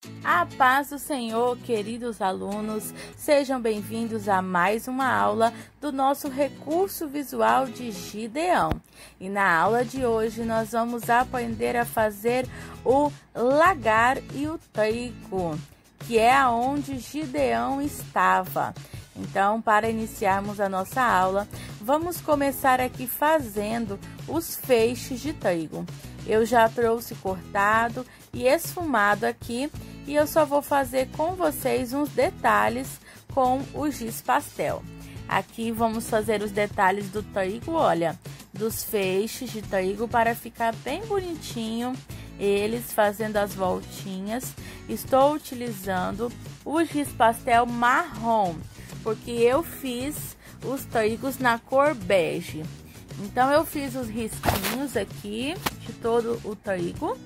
A paz do Senhor, queridos alunos, sejam bem-vindos a mais uma aula do nosso recurso visual de Gideão. E na aula de hoje nós vamos aprender a fazer o lagar e o trigo, que é aonde Gideão estava. Então, para iniciarmos a nossa aula, vamos começar aqui fazendo os feixes de trigo. Eu já trouxe cortado e esfumado aqui e eu só vou fazer com vocês uns detalhes com o giz pastel. Aqui vamos fazer os detalhes do trigo, olha, dos feixes de trigo para ficar bem bonitinho, eles fazendo as voltinhas. Estou utilizando o giz pastel marrom, porque eu fiz os trigos na cor bege. Então, eu fiz os risquinhos aqui de todo o trigo.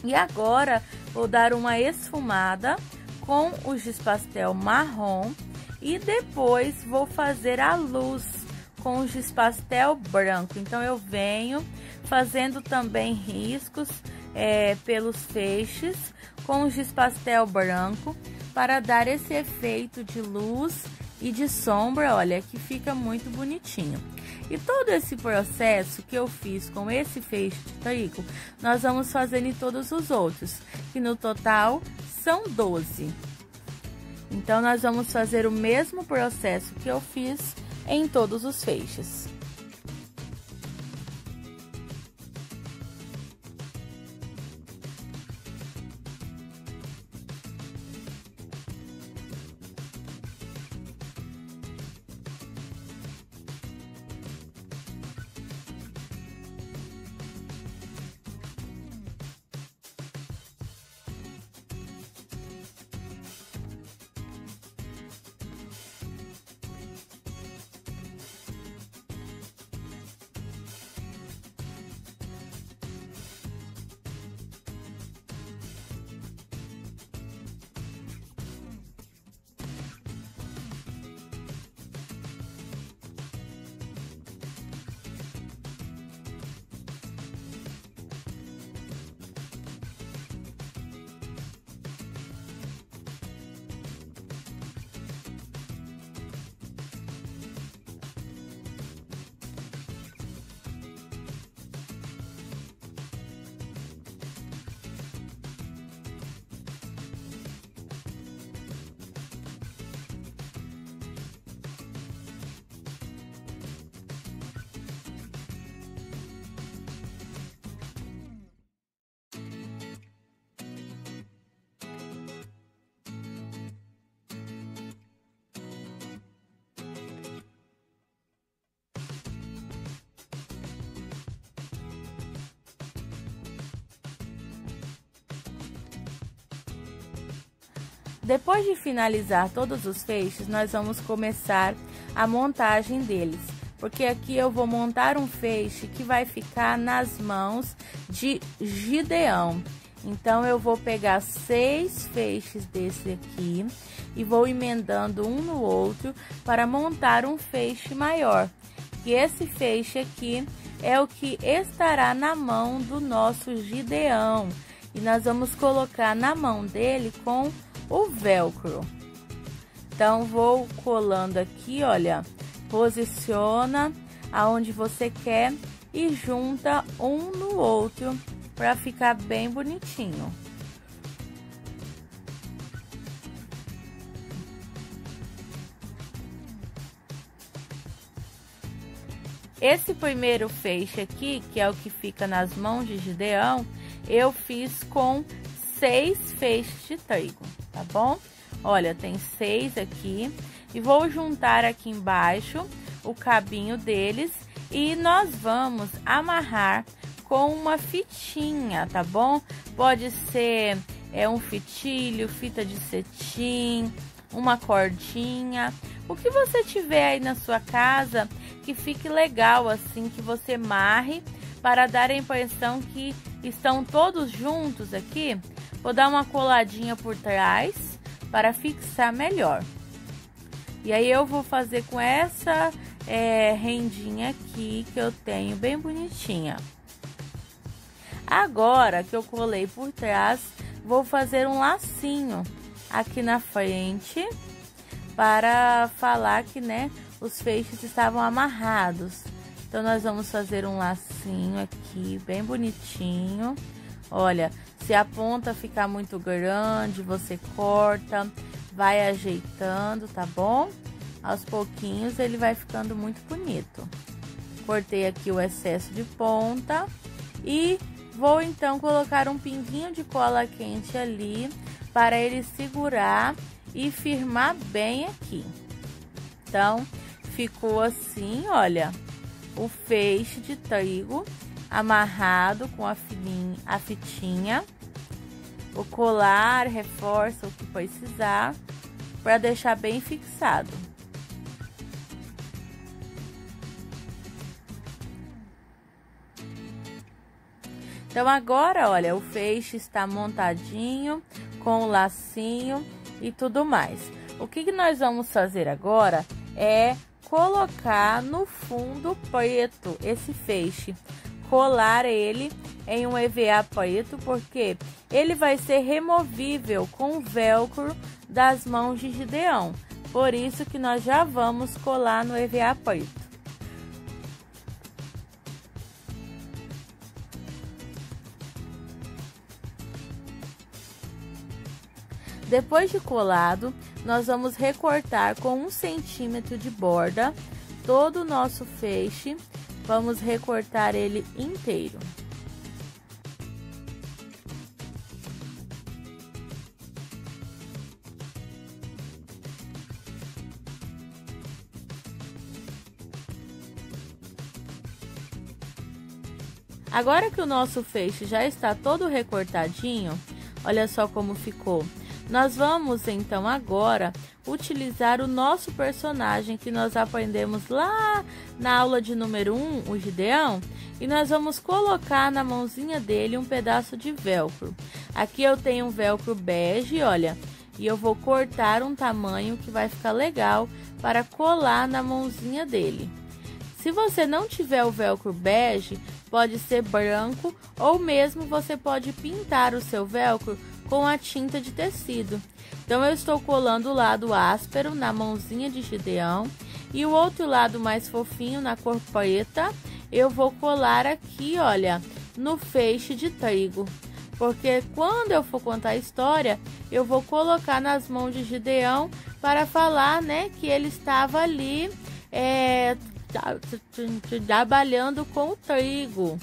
E agora, vou dar uma esfumada com o giz pastel marrom. E depois, vou fazer a luz com o giz pastel branco. Então, eu venho fazendo também riscos pelos feixes com o giz pastel branco. Para dar esse efeito de luz e de sombra, olha, que fica muito bonitinho. E todo esse processo que eu fiz com esse feixe de trigo, nós vamos fazer em todos os outros, que no total são 12. Então, nós vamos fazer o mesmo processo que eu fiz em todos os feixes. Depois de finalizar todos os feixes, nós vamos começar a montagem deles. Porque aqui eu vou montar um feixe que vai ficar nas mãos de Gideão. Então, eu vou pegar 6 feixes desse aqui e vou emendando um no outro para montar um feixe maior. E esse feixe aqui é o que estará na mão do nosso Gideão. E nós vamos colocar na mão dele com o velcro. Então, vou colando aqui, olha, posiciona aonde você quer e junta um no outro para ficar bem bonitinho. Esse primeiro feixe aqui, que é o que fica nas mãos de Gideão, eu fiz com 6 feixes de trigo, tá bom? Olha, tem 6 aqui e vou juntar aqui embaixo o cabinho deles e nós vamos amarrar com uma fitinha, tá bom? Pode ser um fitilho, fita de cetim, uma cordinha, o que você tiver aí na sua casa que fique legal assim, que você amarre para dar a impressão que estão todos juntos aqui. Vou dar uma coladinha por trás para fixar melhor. E aí eu vou fazer com essa rendinha aqui que eu tenho bem bonitinha. Agora que eu colei por trás, vou fazer um lacinho aqui na frente para falar que, né, os feixes estavam amarrados. Então, nós vamos fazer um lacinho aqui, bem bonitinho. Olha, se a ponta ficar muito grande, você corta, vai ajeitando, tá bom? Aos pouquinhos ele vai ficando muito bonito. Cortei aqui o excesso de ponta e vou então colocar um pinguinho de cola quente ali para ele segurar e firmar bem aqui. Então, ficou assim, olha, o feixe de trigo amarrado com a fitinha. O colar reforça o que precisar para deixar bem fixado. Então, agora, olha, o feixe está montadinho com o lacinho e tudo mais. O que nós vamos fazer agora é colocar no fundo preto esse feixe, colar ele em um EVA preto, porque ele vai ser removível com o velcro das mãos de Gideão. Por isso que nós já vamos colar no EVA preto. Depois de colado, nós vamos recortar com 1 centímetro de borda todo o nosso feixe. Vamos recortar ele inteiro. Agora que o nosso feixe já está todo recortadinho, olha só como ficou. Nós vamos então agora utilizar o nosso personagem que nós aprendemos lá na aula de número 1, o Gideão, e nós vamos colocar na mãozinha dele um pedaço de velcro. Aqui eu tenho um velcro bege, olha, e eu vou cortar um tamanho que vai ficar legal para colar na mãozinha dele. Se você não tiver o velcro bege, pode ser branco ou mesmo você pode pintar o seu velcro com a tinta de tecido. Então, eu estou colando o lado áspero na mãozinha de Gideão e o outro lado mais fofinho na cor preta, eu vou colar aqui, olha, no feixe de trigo. Porque quando eu for contar a história, eu vou colocar nas mãos de Gideão para falar, né, que ele estava ali trabalhando com o trigo.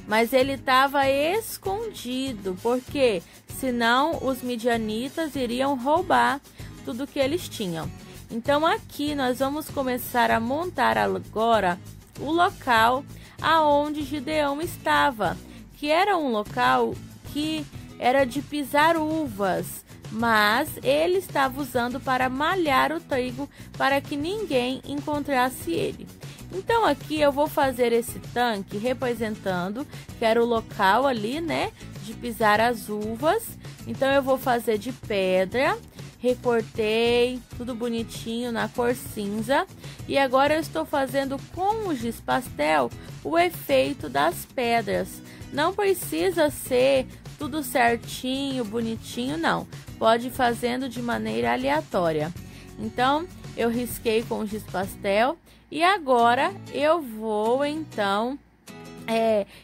Mas ele estava escondido, porque senão os midianitas iriam roubar tudo que eles tinham. Então aqui nós vamos começar a montar agora o local aonde Gideão estava, que era um local que era de pisar uvas, mas ele estava usando para malhar o trigo para que ninguém encontrasse ele. Então aqui eu vou fazer esse tanque representando que era o local ali, né, de pisar as uvas. Então eu vou fazer de pedra, recortei tudo bonitinho na cor cinza e agora eu estou fazendo com o giz pastel o efeito das pedras. Não precisa ser tudo certinho, bonitinho, não. Pode ir fazendo de maneira aleatória. Então eu risquei com o giz pastel. E agora eu vou então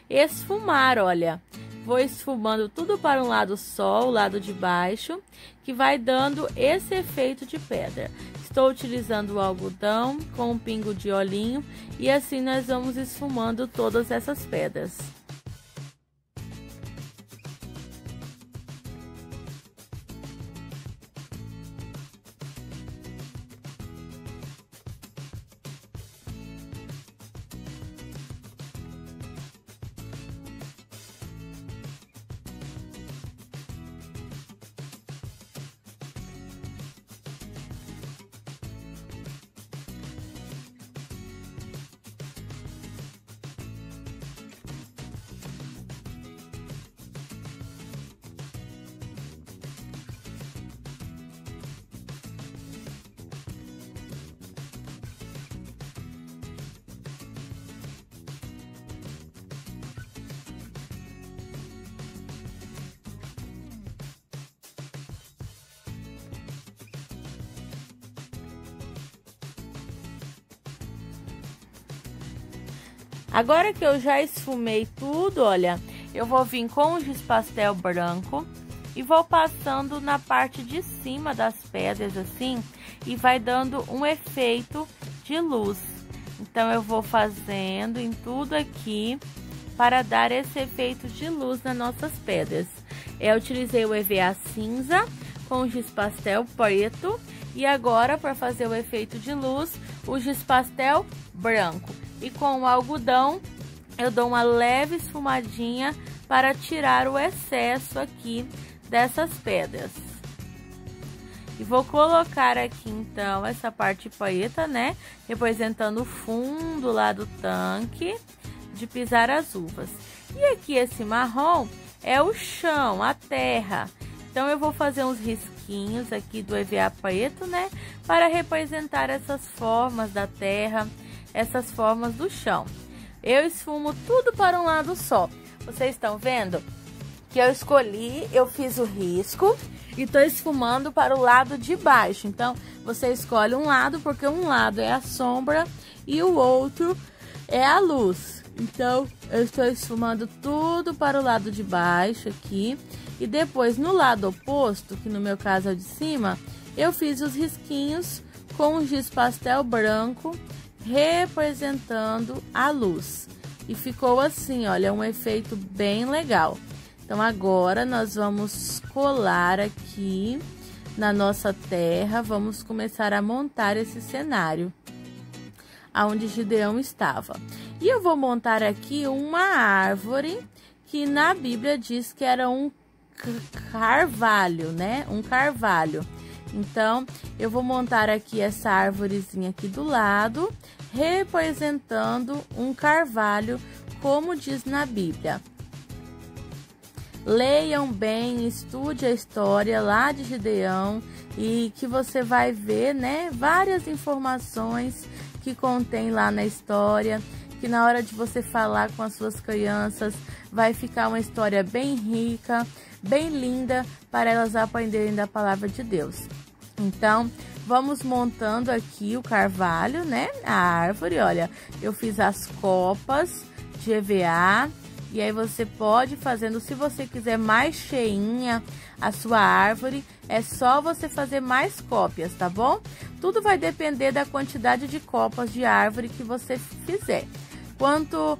esfumar, olha. Vou esfumando tudo para um lado só, o lado de baixo, que vai dando esse efeito de pedra. Estou utilizando o algodão com um pingo de olhinho e assim nós vamos esfumando todas essas pedras. Agora que eu já esfumei tudo, olha, eu vou vir com o giz pastel branco e vou passando na parte de cima das pedras assim, e vai dando um efeito de luz. Então eu vou fazendo em tudo aqui para dar esse efeito de luz nas nossas pedras. Eu utilizei o EVA cinza com o giz pastel preto e agora, para fazer o efeito de luz, o giz pastel branco. E com o algodão eu dou uma leve esfumadinha para tirar o excesso aqui dessas pedras. E vou colocar aqui então essa parte preta, né, representando o fundo lá do tanque de pisar as uvas. E aqui esse marrom é o chão, a terra. Então eu vou fazer uns risquinhos aqui do EVA preto, né, para representar essas formas da terra, essas formas do chão. Eu esfumo tudo para um lado só. Vocês estão vendo que eu fiz o risco e tô esfumando para o lado de baixo. Então você escolhe um lado, porque um lado é a sombra e o outro é a luz. Então eu estou esfumando tudo para o lado de baixo aqui, e depois no lado oposto, que no meu caso é o de cima, eu fiz os risquinhos com o giz pastel branco representando a luz. E ficou assim, olha, um efeito bem legal. Então agora nós vamos colar aqui na nossa terra, vamos começar a montar esse cenário aonde Gideão estava. E eu vou montar aqui uma árvore que na Bíblia diz que era um carvalho, né? Um carvalho. Então eu vou montar aqui essa árvorezinha aqui do lado, representando um carvalho, como diz na Bíblia. Leiam bem, estude a história lá de Gideão, e que você vai ver, né, várias informações que contém lá na história, que na hora de você falar com as suas crianças vai ficar uma história bem rica, bem linda, para elas aprenderem da palavra de Deus. Então vamos montando aqui o carvalho, né, a árvore. Olha, eu fiz as copas de EVA. E aí você pode fazendo, se você quiser mais cheinha a sua árvore, é só você fazer mais cópias, tá bom? Tudo vai depender da quantidade de copas de árvore que você fizer. Quanto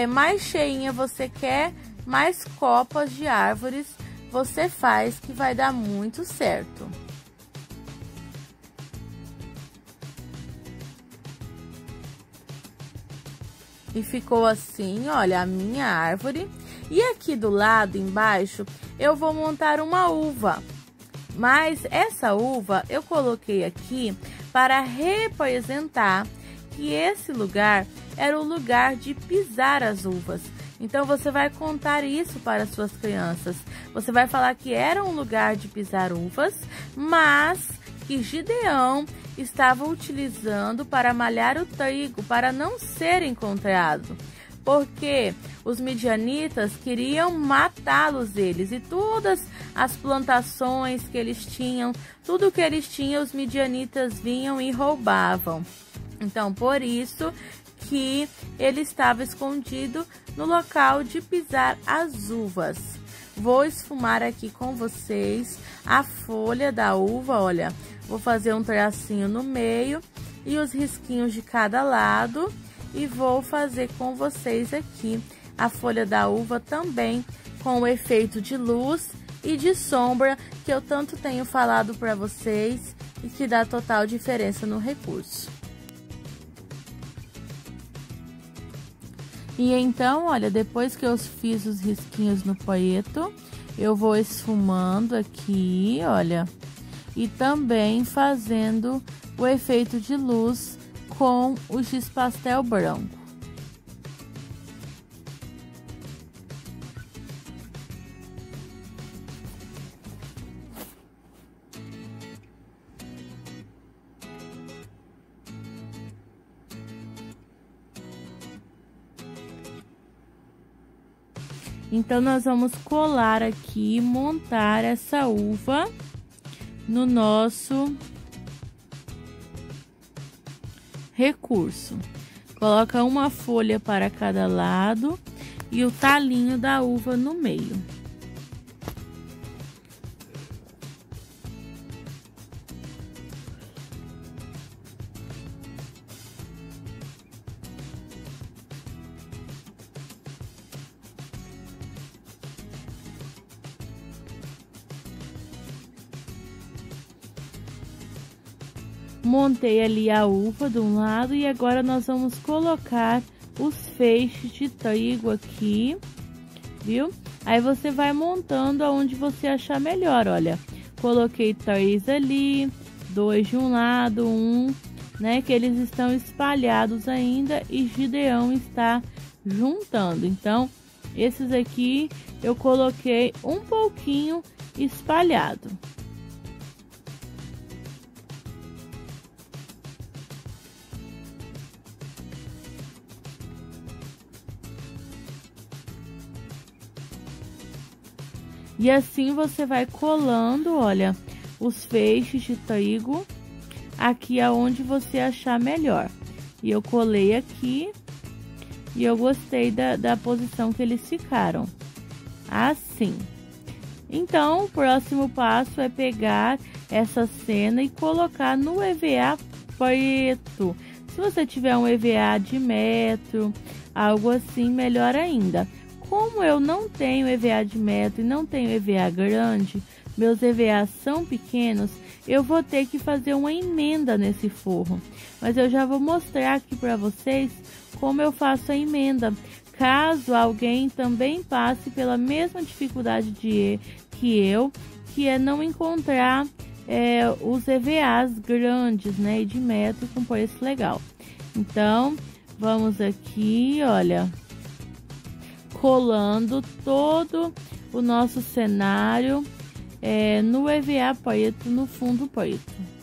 mais cheinha você quer, mais copas de árvores você faz, que vai dar muito certo. E ficou assim, olha, a minha árvore. E aqui do lado, embaixo, eu vou montar uma uva. Mas essa uva eu coloquei aqui para representar que esse lugar era o lugar de pisar as uvas. Então você vai contar isso para as suas crianças. Você vai falar que era um lugar de pisar uvas, mas que Gideão estava utilizando para malhar o trigo, para não ser encontrado, porque os midianitas queriam matá-los eles, e todas as plantações que eles tinham, tudo que eles tinham, os midianitas vinham e roubavam. Então por isso que ele estava escondido no local de pisar as uvas. Vou esfumar aqui com vocês a folha da uva, olha. Vou fazer um tracinho no meio e os risquinhos de cada lado. E vou fazer com vocês aqui a folha da uva também, com o efeito de luz e de sombra que eu tanto tenho falado para vocês e que dá total diferença no recurso. E então, olha, depois que eu fiz os risquinhos no preto, eu vou esfumando aqui, olha, e também fazendo o efeito de luz com o giz pastel branco. Então nós vamos colar aqui, montar essa uva no nosso recurso. Coloca uma folha para cada lado e o talinho da uva no meio. Montei ali a uva de um lado e agora nós vamos colocar os feixes de trigo aqui, viu? Aí você vai montando aonde você achar melhor, olha. Coloquei 3 ali, 2 de um lado, né? Que eles estão espalhados ainda e Gideão está juntando. Então, esses aqui eu coloquei um pouquinho espalhado. E assim você vai colando, olha, os feixes de trigo aqui aonde você achar melhor. E eu colei aqui e eu gostei da posição que eles ficaram. Assim. Então, o próximo passo é pegar essa cena e colocar no EVA preto. Se você tiver um EVA de metro, algo assim, melhor ainda. Como eu não tenho EVA de metro e não tenho EVA grande, meus EVAs são pequenos, eu vou ter que fazer uma emenda nesse forro. Mas eu já vou mostrar aqui para vocês como eu faço a emenda. Caso alguém também passe pela mesma dificuldade que é não encontrar os EVAs grandes, né, e de metro com preço legal. Então, vamos aqui, olha, colando todo o nosso cenário no EVA preto, no fundo preto.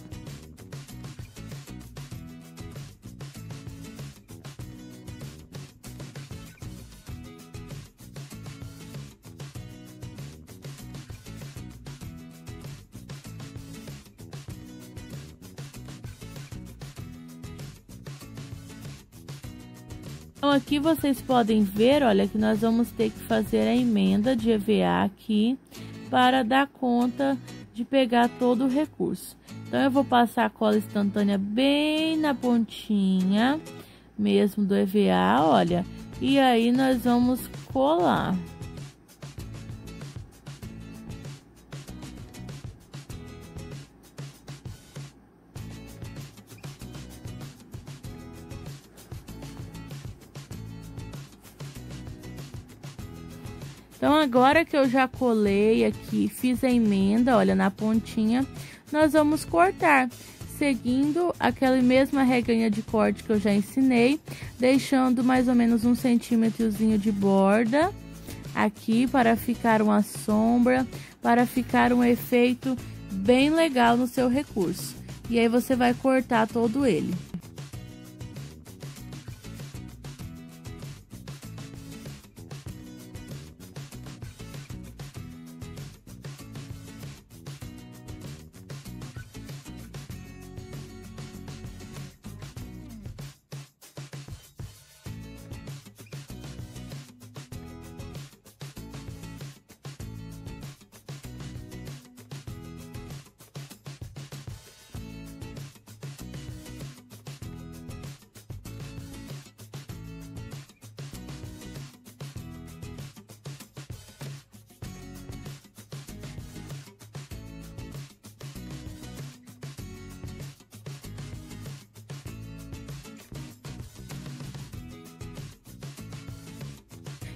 Então aqui vocês podem ver, olha, que nós vamos ter que fazer a emenda de EVA aqui para dar conta de pegar todo o recurso. Então eu vou passar a cola instantânea bem na pontinha mesmo do EVA, olha, e aí nós vamos colar. Então, agora que eu já colei aqui, fiz a emenda, olha, na pontinha, nós vamos cortar, seguindo aquela mesma regrinha de corte que eu já ensinei, deixando mais ou menos 1 centímetrozinho de borda aqui para ficar uma sombra, para ficar um efeito bem legal no seu recurso. E aí você vai cortar todo ele.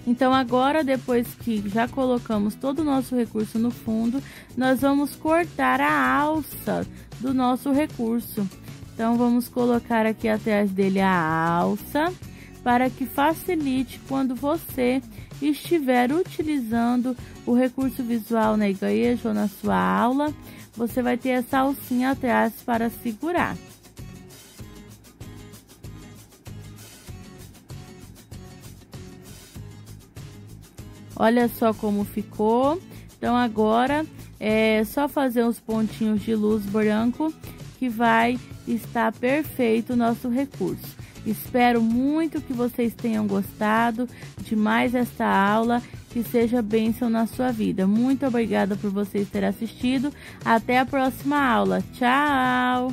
Então agora, depois que já colocamos todo o nosso recurso no fundo, nós vamos cortar a alça do nosso recurso. Então vamos colocar aqui atrás dele a alça, para que facilite quando você estiver utilizando o recurso visual na igreja ou na sua aula, você vai ter essa alcinha atrás para segurar. Olha só como ficou. Então agora é só fazer os pontinhos de luz branco que vai estar perfeito o nosso recurso. Espero muito que vocês tenham gostado de mais esta aula, que seja bênção na sua vida. Muito obrigada por vocês terem assistido. Até a próxima aula. Tchau!